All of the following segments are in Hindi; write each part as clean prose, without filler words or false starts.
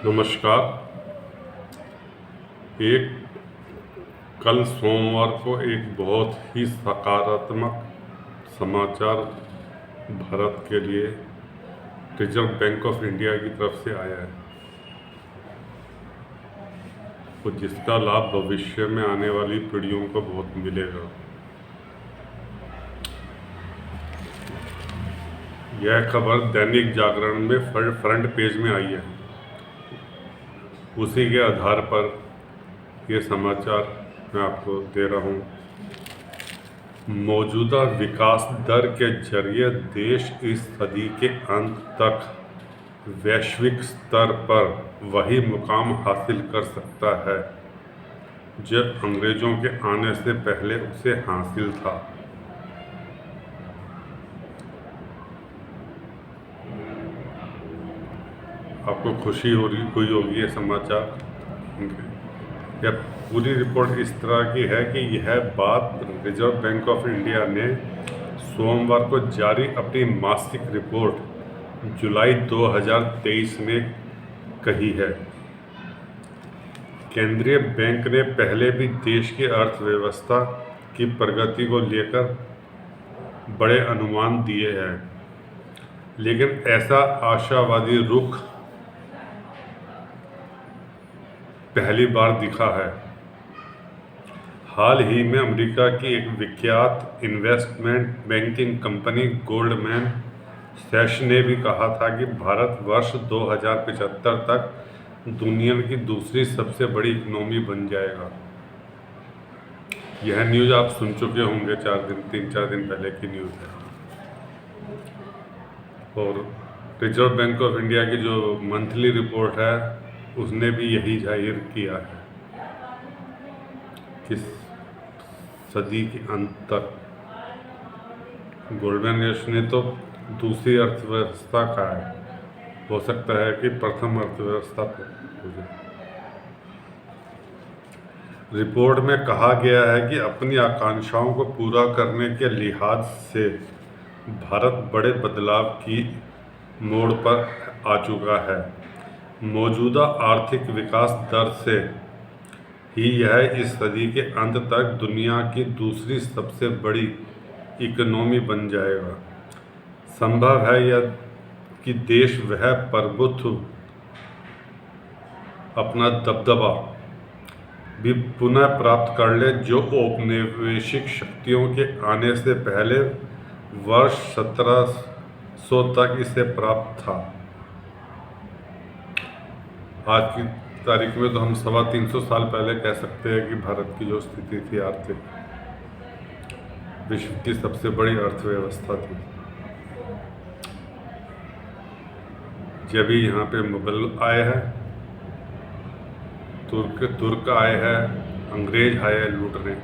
नमस्कार। एक कल सोमवार को एक बहुत ही सकारात्मक समाचार भारत के लिए रिजर्व बैंक ऑफ इंडिया की तरफ से आया है, तो जिसका लाभ भविष्य में आने वाली पीढ़ियों को बहुत मिलेगा। यह खबर दैनिक जागरण में फ्रंट पेज में आई है। उसी के आधार पर ये समाचार मैं आपको दे रहा हूँ। मौजूदा विकास दर के जरिए देश इस सदी के अंत तक वैश्विक स्तर पर वही मुकाम हासिल कर सकता है जो अंग्रेजों के आने से पहले उसे हासिल था। आपको खुशी हो रही हुई होगी ये समाचार। यह पूरी रिपोर्ट इस तरह की है कि यह बात रिजर्व बैंक ऑफ इंडिया ने सोमवार को जारी अपनी मासिक रिपोर्ट जुलाई 2023 में कही है। केंद्रीय बैंक ने पहले भी देश की अर्थव्यवस्था की प्रगति को लेकर बड़े अनुमान दिए हैं, लेकिन ऐसा आशावादी रुख पहली बार दिखा है। हाल ही में अमेरिका की एक विख्यात इन्वेस्टमेंट बैंकिंग कंपनी गोल्डमैन सैक्स ने भी कहा था कि भारत वर्ष 2075 तक दुनिया की दूसरी सबसे बड़ी इकोनॉमी बन जाएगा। यह न्यूज़ आप सुन चुके होंगे, 3-4 दिन पहले की न्यूज़ है। और रिजर्व बैंक ऑफ इंडिया की जो मंथली रिपोर्ट है उसने भी यही जाहिर किया है कि सदी के अंत तक गोल्डमैन सैक्स ने तो दूसरी अर्थव्यवस्था का है, हो सकता है कि प्रथम अर्थव्यवस्था हो जाए। रिपोर्ट में कहा गया है कि अपनी आकांक्षाओं को पूरा करने के लिहाज से भारत बड़े बदलाव की मोड़ पर आ चुका है। मौजूदा आर्थिक विकास दर से ही यह इस सदी के अंत तक दुनिया की दूसरी सबसे बड़ी इकोनॉमी बन जाएगा। संभव है यह कि देश वह प्रभुत्व, अपना दबदबा भी पुनः प्राप्त कर ले जो औपनिवेशिक शक्तियों के आने से पहले वर्ष 1700 तक इसे प्राप्त था। आज की तारीख में तो हम 350 साल पहले कह सकते हैं कि भारत की जो स्थिति थी आर्थिक, विश्व की सबसे बड़ी अर्थव्यवस्था थी। जब भी यहाँ पे मुगल आए हैं, तुर्क आए हैं, अंग्रेज आए हैं लूटने।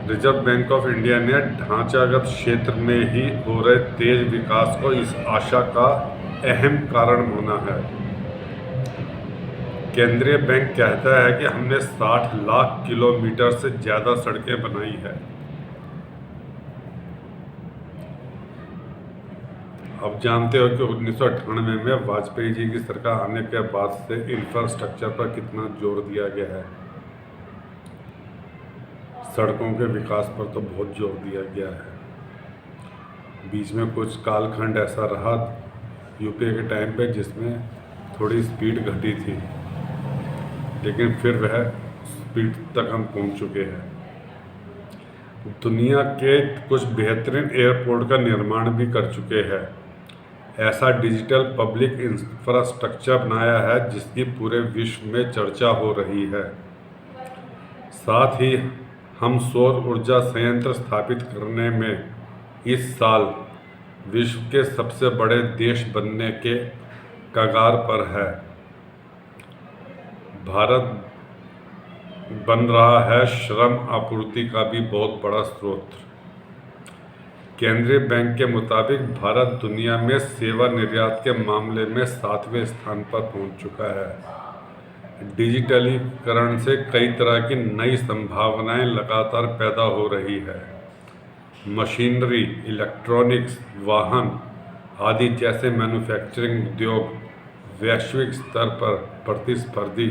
रिजर्व बैंक ऑफ इंडिया ने ढांचागत क्षेत्र में ही हो रहे तेज विकास को इस आशा का अहम कारण माना है। केंद्रीय बैंक कहता है कि हमने 60 लाख किलोमीटर से ज़्यादा सड़कें बनाई है। अब जानते हो कि 1998 में वाजपेयी जी की सरकार आने के बाद से इंफ्रास्ट्रक्चर पर कितना जोर दिया गया है। सड़कों के विकास पर तो बहुत जोर दिया गया है। बीच में कुछ कालखंड ऐसा रहा यूपीए के टाइम पे जिसमें थोड़ी स्पीड घटी थी, लेकिन फिर वह स्पीड तक हम पहुंच चुके हैं। दुनिया के कुछ बेहतरीन एयरपोर्ट का निर्माण भी कर चुके हैं। ऐसा डिजिटल पब्लिक इंफ्रास्ट्रक्चर बनाया है जिसकी पूरे विश्व में चर्चा हो रही है। साथ ही हम सौर ऊर्जा संयंत्र स्थापित करने में इस साल विश्व के सबसे बड़े देश बनने के कगार पर है। भारत बन रहा है श्रम आपूर्ति का भी बहुत बड़ा स्रोत। केंद्रीय बैंक के मुताबिक भारत दुनिया में सेवा निर्यात के मामले में 7वें स्थान पर पहुंच चुका है। डिजिटलीकरण से कई तरह की नई संभावनाएं लगातार पैदा हो रही है। मशीनरी, इलेक्ट्रॉनिक्स, वाहन आदि जैसे मैन्युफैक्चरिंग उद्योग वैश्विक स्तर पर प्रतिस्पर्धी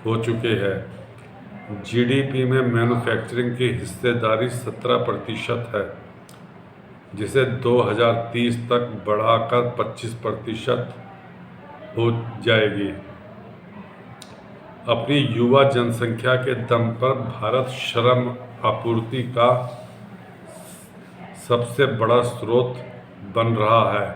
हो चुके हैं। जीडीपी में मैन्युफैक्चरिंग की हिस्सेदारी 17% है, जिसे 2030 तक बढ़ाकर 25% हो जाएगी। अपनी युवा जनसंख्या के दम पर भारत श्रम आपूर्ति का सबसे बड़ा स्रोत बन रहा है।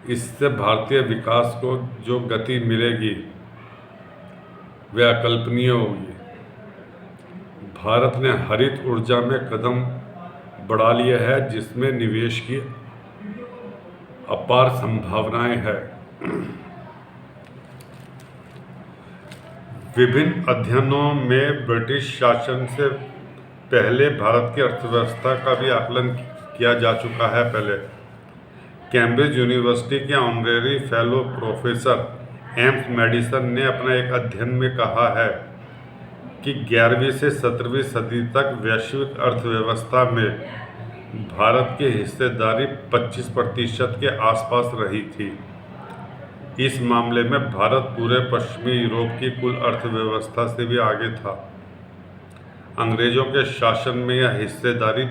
इससे भारतीय विकास को जो गति मिलेगी वह अकल्पनीय होगी। भारत ने हरित ऊर्जा में कदम बढ़ा लिया है, जिसमें निवेश की अपार संभावनाएं हैं। विभिन्न अध्ययनों में ब्रिटिश शासन से पहले भारत की अर्थव्यवस्था का भी आकलन किया जा चुका है। पहले कैम्ब्रिज यूनिवर्सिटी के honorary fellow professor Ames Madison ने अपना एक अध्ययन में कहा है कि 11वीं से 17वीं सदी तक वैश्विक अर्थव्यवस्था में भारत की हिस्सेदारी 25% के आसपास रही थी। इस मामले में भारत पूरे पश्चिमी यूरोप की कुल अर्थव्यवस्था से भी आगे था। अंग्रेजों के शासन में यह हिस्सेदारी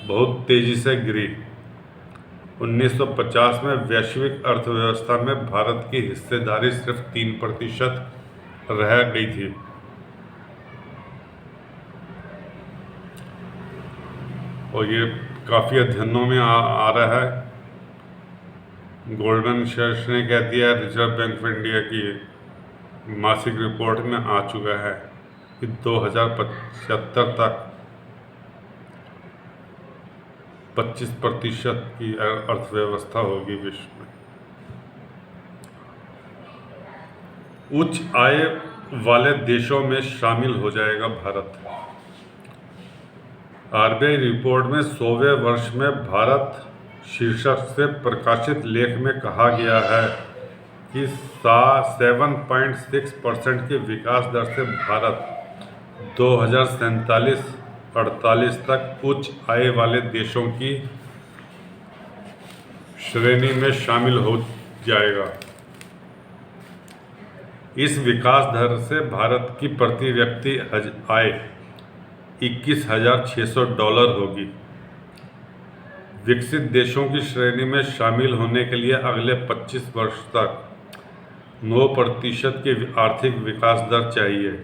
बहुत तेजी से गिरी। 1950 में वैश्विक अर्थव्यवस्था में भारत की हिस्सेदारी सिर्फ 3% रह गई थी। और ये काफ़ी अध्ययनों में आ रहा है। गोल्डमैन सैक्स ने कह दिया, रिजर्व बैंक ऑफ इंडिया की मासिक रिपोर्ट में आ चुका है कि 2075 तक 25% की अर्थव्यवस्था होगी विश्व में। उच्च आय वाले देशों में शामिल हो जाएगा भारत। आरबीआई रिपोर्ट में 100वें वर्ष में भारत शीर्षक से प्रकाशित लेख में कहा गया है कि 7.6% की विकास दर से भारत 2047-48 तक उच्च आय वाले देशों की श्रेणी में शामिल हो जाएगा। इस विकास दर से भारत की प्रति व्यक्ति आय $21,600 होगी। विकसित देशों की श्रेणी में शामिल होने के लिए अगले 25 वर्ष तक 9% की आर्थिक विकास दर चाहिए।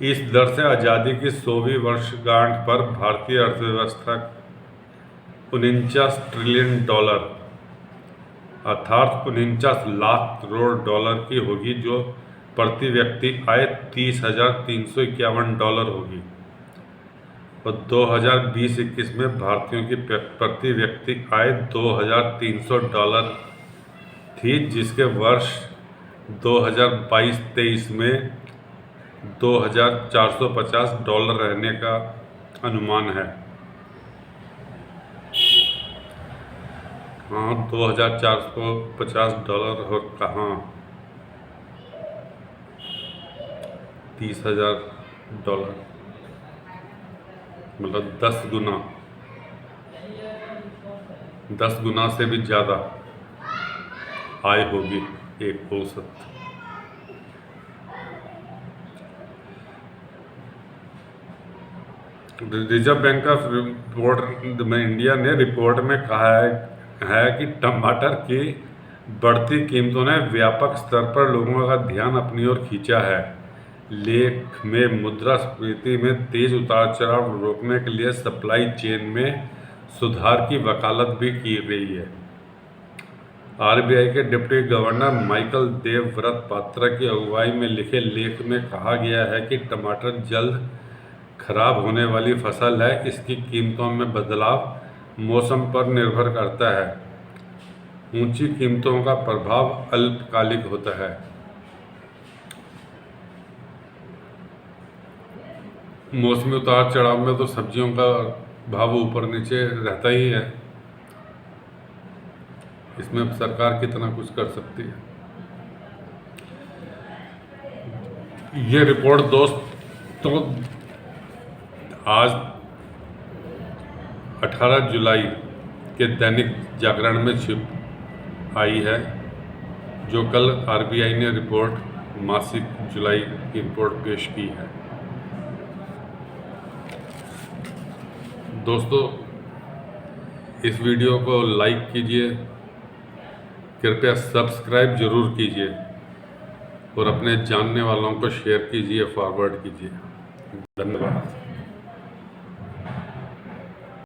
इस दर से आज़ादी की 100वीं वर्षगांठ पर भारतीय अर्थव्यवस्था $49 ट्रिलियन अर्थात 49 लाख करोड़ डॉलर की होगी, जो प्रति व्यक्ति आय $30,351 होगी। और 2020-21 में भारतीयों की प्रति व्यक्ति आय $2,300 थी, जिसके वर्ष 2022-23 में $2,450 रहने का अनुमान है। हाँ, $2,450 और कहाँ $30,000, मतलब 10 गुना से भी ज़्यादा आय होगी एक औसत। रिजर्व बैंक ऑफ इंडिया ने रिपोर्ट में कहा है कि टमाटर की बढ़ती कीमतों ने व्यापक स्तर पर लोगों का ध्यान अपनी ओर खींचा है। लेख में मुद्रास्फीति में तेज उतार चढ़ाव रोकने के लिए सप्लाई चेन में सुधार की वकालत भी की गई है। आरबीआई के deputy governor Michael Devvrat Patra की अगुवाई में लिखे लेख में कहा गया है कि टमाटर जल्द खराब होने वाली फसल है। इसकी कीमतों में बदलाव मौसम पर निर्भर करता है। ऊंची कीमतों का प्रभाव अल्पकालिक होता है। मौसमी उतार चढ़ाव में तो सब्जियों का भाव ऊपर नीचे रहता ही है। इसमें सरकार कितना कुछ कर सकती है। ये रिपोर्ट दोस्तों आज 18 जुलाई के दैनिक जागरण में छिप आई है, जो कल आरबीआई ने रिपोर्ट मासिक जुलाई की रिपोर्ट पेश की है। दोस्तों, इस वीडियो को लाइक कीजिए, कृपया सब्सक्राइब जरूर कीजिए और अपने जानने वालों को शेयर कीजिए, फॉरवर्ड कीजिए। धन्यवाद।